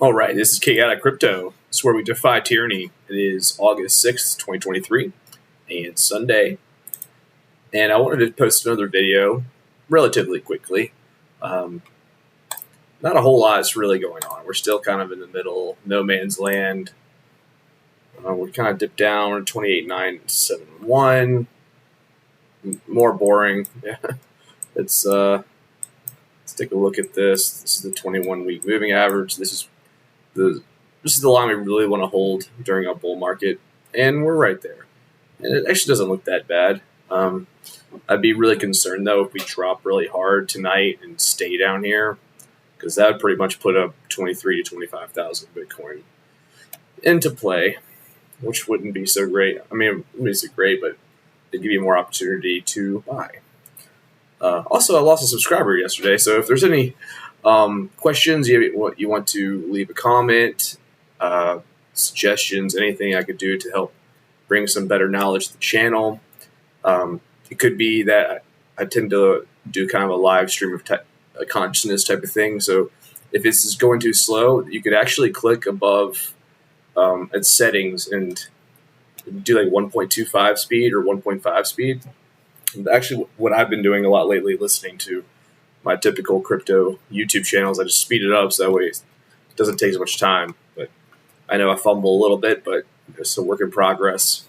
All right, this is KaotiK Crypto. This is where we defy tyranny. It is August 6th, 2023, and Sunday. And I wanted to post another video relatively quickly. Not a whole lot is really going on. We're still kind of in the middle, no man's land. We kind of dipped down to 28,971. More boring. Let's take a look at this. This is the 21-week moving average. This is the line we really want to hold during a bull market, and we're right there. And it actually doesn't look that bad. I'd be really concerned though if we drop really hard tonight and stay down here, because that would pretty much put up 23 to 25,000 Bitcoin into play, which wouldn't be so great. I mean, it wouldn't be so great, but it'd give you more opportunity to buy. Also, I lost a subscriber yesterday, so if there's any questions, you want to leave a comment, suggestions, anything I could do to help bring some better knowledge to the channel. It could be that I tend to do kind of a live stream of a consciousness type of thing. So if this is going too slow, you could actually click above at settings and do like 1.25 speed or 1.5 speed. Actually, what I've been doing a lot lately, listening to my typical crypto YouTube channels, I just speed it up so that way it doesn't take as much time. But I know I fumble a little bit, but it's a work in progress.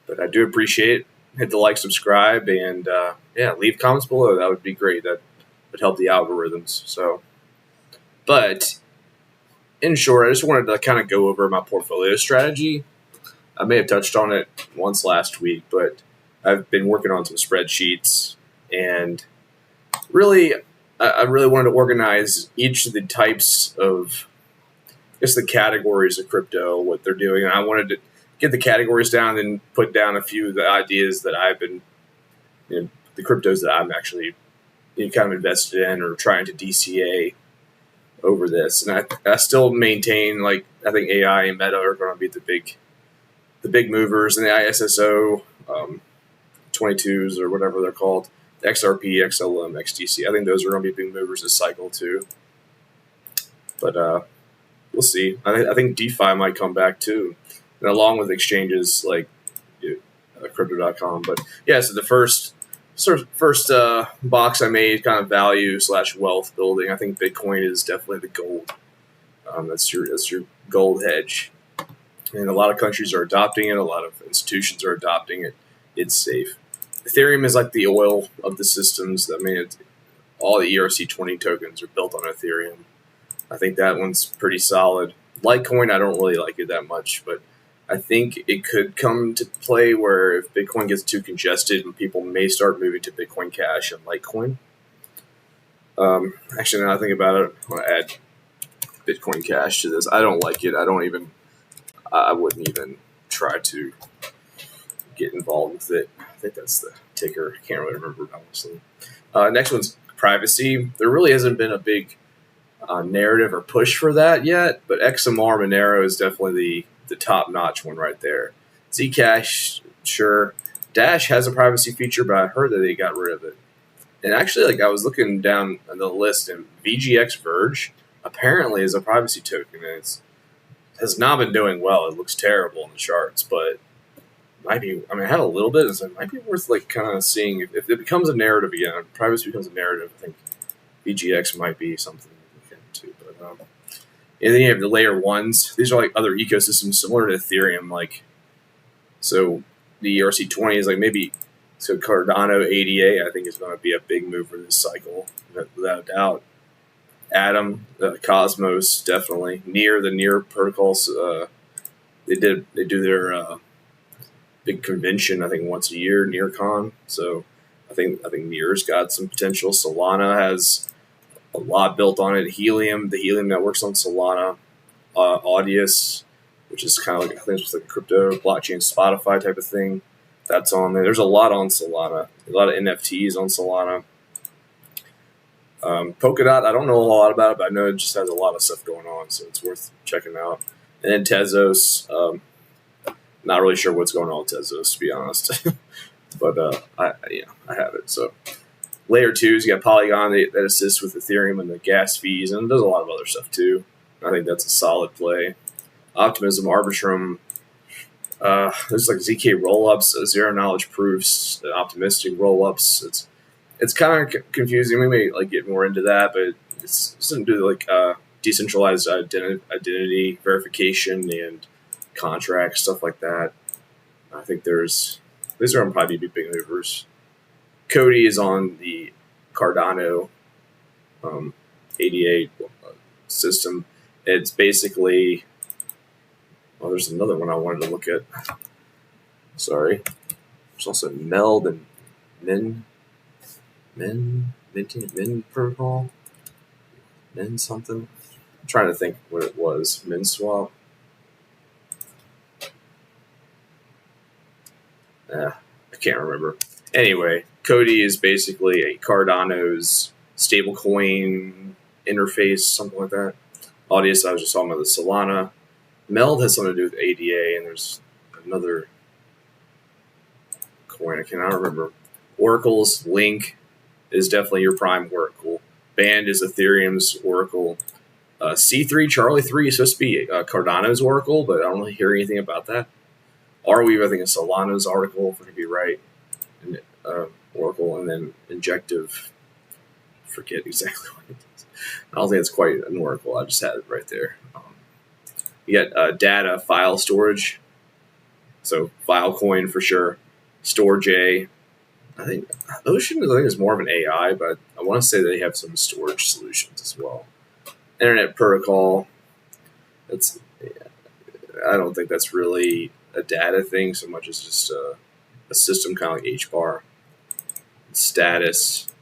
But I do appreciate it. Hit the like, subscribe, and leave comments below. That would be great. That would help the algorithms. So, but in short, I just wanted to kind of go over my portfolio strategy. I may have touched on it once last week, but I've been working on some spreadsheets, and really, I really wanted to organize each of the types of, I guess, the categories of crypto, what they're doing. And I wanted to get the categories down and put down a few of the ideas that I've been, the cryptos that I'm actually kind of invested in or trying to DCA over this. And I still maintain, like, I think AI and Meta are going to be the big movers, and the ISSO 22s or whatever they're called, XRP, XLM, XDC. I think those are going to be big movers this cycle too. But we'll see. I think DeFi might come back too, and along with exchanges like Crypto.com. But yeah, so the first box I made, kind of value / wealth building. I think Bitcoin is definitely the gold. That's your gold hedge, and a lot of countries are adopting it. A lot of institutions are adopting it. It's safe. Ethereum is like the oil of the systems. I mean, all the ERC20 tokens are built on Ethereum. I think that one's pretty solid. Litecoin, I don't really like it that much, but I think it could come to play where if Bitcoin gets too congested, and people may start moving to Bitcoin Cash and Litecoin. Actually, now I think about it, I want to add Bitcoin Cash to this. I don't like it. I wouldn't even try to get involved with it. I think that's the ticker. I can't really remember, honestly. Next one's privacy. There really hasn't been a big narrative or push for that yet, but XMR Monero is definitely the top-notch one right there. Zcash, sure. Dash has a privacy feature, but I heard that they got rid of it. And actually, like, I was looking down on the list, and VGX Verge apparently is a privacy token, and it has not been doing well. It looks terrible in the charts, but might be. I mean, I had a little bit. So it might be worth like kind of seeing if it becomes a narrative again. If privacy becomes a narrative, I think VGX might be something to look into. But and then you have the layer ones. These are like other ecosystems similar to Ethereum. Like, so the ERC20 is like maybe so Cardano ADA. I think is going to be a big move for this cycle, without a doubt. Atom, Cosmos, definitely. The Near protocols. They do their big convention, I think, once a year, NearCon. So I think Near's got some potential. Solana has a lot built on it. Helium, the Helium network's on Solana. Audius, which is kind of like, I think it's like a crypto blockchain Spotify type of thing. That's on there. There's a lot on Solana. A lot of NFTs on Solana. Polkadot, I don't know a lot about it, but I know it just has a lot of stuff going on, so it's worth checking out. And then Tezos, not really sure what's going on with Tezos, to be honest. But I have it. So layer 2s, you got Polygon that assists with Ethereum and the gas fees, and does a lot of other stuff too. I think that's a solid play. Optimism, Arbitrum. There's like ZK rollups, zero knowledge proofs, optimistic rollups. It's kind of confusing. We may like get more into that, but it's something to do like decentralized identity verification and contracts, stuff like that. I think these are going to probably be big movers. KaotiK is on the Cardano ADA system. It's basically, well, there's another one I wanted to look at. Sorry. There's also Meld and Min protocol. Min something. I'm trying to think what it was. Min swap. I can't remember. Anyway, KaotiK is basically a Cardano's stablecoin interface, something like that. Audius, I was just talking about the Solana. Meld has something to do with ADA, and there's another coin I cannot remember. Oracle's Link is definitely your prime Oracle. Band is Ethereum's Oracle. C3 Charlie 3 is supposed to be Cardano's Oracle, but I don't really hear anything about that. Arweave, I think, is Solana's Oracle, if I could be right. And, Oracle, and then Injective. Forget exactly what it is. I don't think it's quite an Oracle. I just had it right there. You got data file storage. So Filecoin for sure. Storj. I think Ocean is more of an AI, but I want to say they have some storage solutions as well. Internet protocol. I don't think that's really a data thing so much as just a system kind of like HBAR. Status.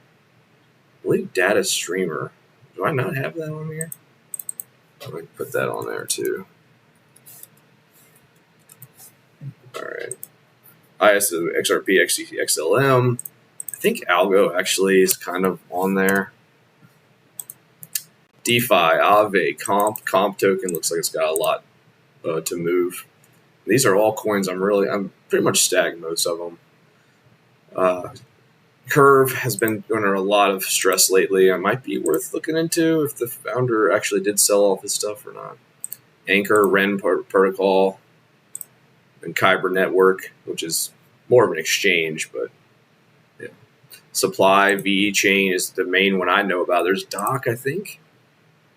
I believe data streamer. Do I not have that on here? I'm going to put that on there too. All right. ISO, XRP, XCT, XLM. I think Algo actually is kind of on there. DeFi, Aave, Comp token looks like it's got a lot to move. These are all coins I'm pretty much stacked most of them. Curve has been under a lot of stress lately. It might be worth looking into if the founder actually did sell all his stuff or not. Anchor, Ren protocol, and Kyber Network, which is more of an exchange, but yeah. Supply, VE Chain is the main one I know about. There's Doc, I think.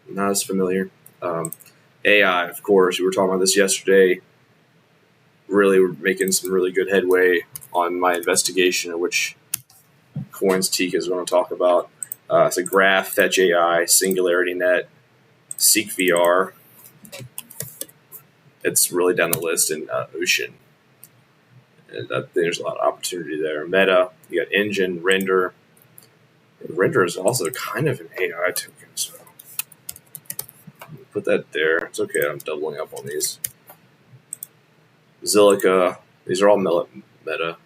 Not as familiar. AI, of course. We were talking about this yesterday. Really, we're making some really good headway on my investigation of which coins Teek is going to talk about. It's a Graph, Fetch AI, Singularity Net, Seek VR. It's really down the list in Ocean. And I think there's a lot of opportunity there. Meta, you got Engine, Render. And Render is also kind of an AI token, so put that there. It's okay, I'm doubling up on these. Zilliqa, these are all Meta.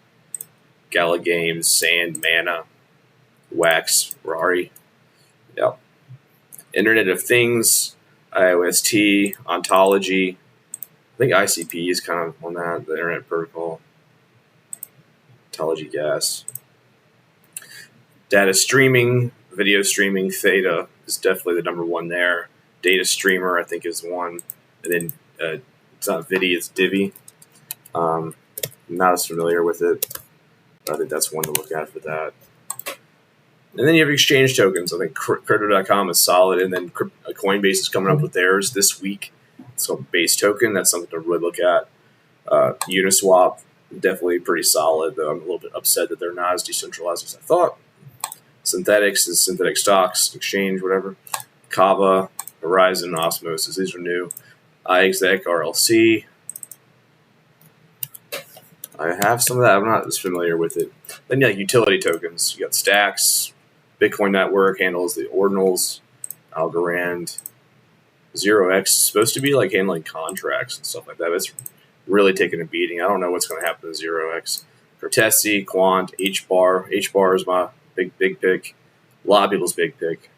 Gala Games, Sand, Mana, Wax, Rari. Yep. Internet of Things, IOST, Ontology. I think ICP is kind of on that, the Internet Protocol. Ontology Gas. Data streaming, video streaming, Theta is definitely the number one there. Data streamer, I think, is one. And then it's not Vidi, it's Divi. I'm not as familiar with it. I think that's one to look at for that. And then you have exchange tokens. I think Crypto.com is solid. And then Coinbase is coming up with theirs this week. It's called Base Token. That's something to really look at. Uniswap, definitely pretty solid, though I'm a little bit upset that they're not as decentralized as I thought. Synthetics is Synthetic Stocks, Exchange, whatever. Kava, Horizon, Osmosis. These are new. iExec, RLC. I have some of that. I'm not as familiar with it. Then you have utility tokens. You got Stacks, Bitcoin Network handles the ordinals, Algorand, 0x is supposed to be like handling contracts and stuff like that. It's really taking a beating. I don't know what's going to happen to 0x. Cortesi, Quant, HBAR. HBAR is my big pick. A lot of people's big pick.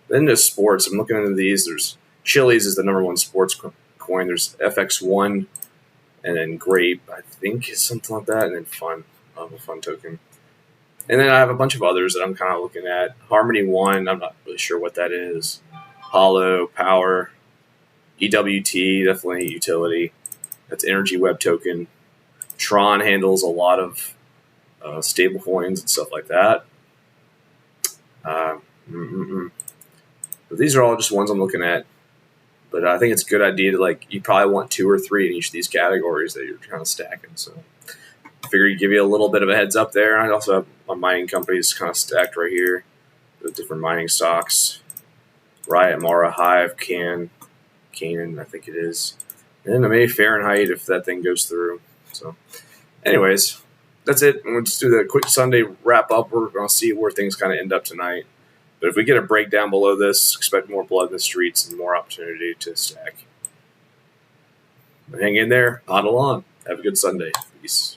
Then there's sports. I'm looking into these. There's Chili's is the number one sports coin. There's FX1. And then Grape, I think, is something like that. And then Fun, a Fun token. And then I have a bunch of others that I'm kind of looking at. Harmony One, I'm not really sure what that is. Hollow, Power. EWT, definitely utility. That's Energy Web Token. Tron handles a lot of stable coins and stuff like that. But these are all just ones I'm looking at. But I think it's a good idea to you probably want 2 or 3 in each of these categories that you're kind of stacking. So I figure you give you a little bit of a heads up there. I also have my mining companies kind of stacked right here with different mining stocks. Riot, Mara, Hive, Canaan, I think it is. And maybe Fahrenheit if that thing goes through. So anyways, that's it. We'll just do the quick Sunday wrap up. We're going to see where things kind of end up tonight. But if we get a breakdown below this, expect more blood in the streets and more opportunity to stack. But hang in there. Huddle on. Have a good Sunday. Peace.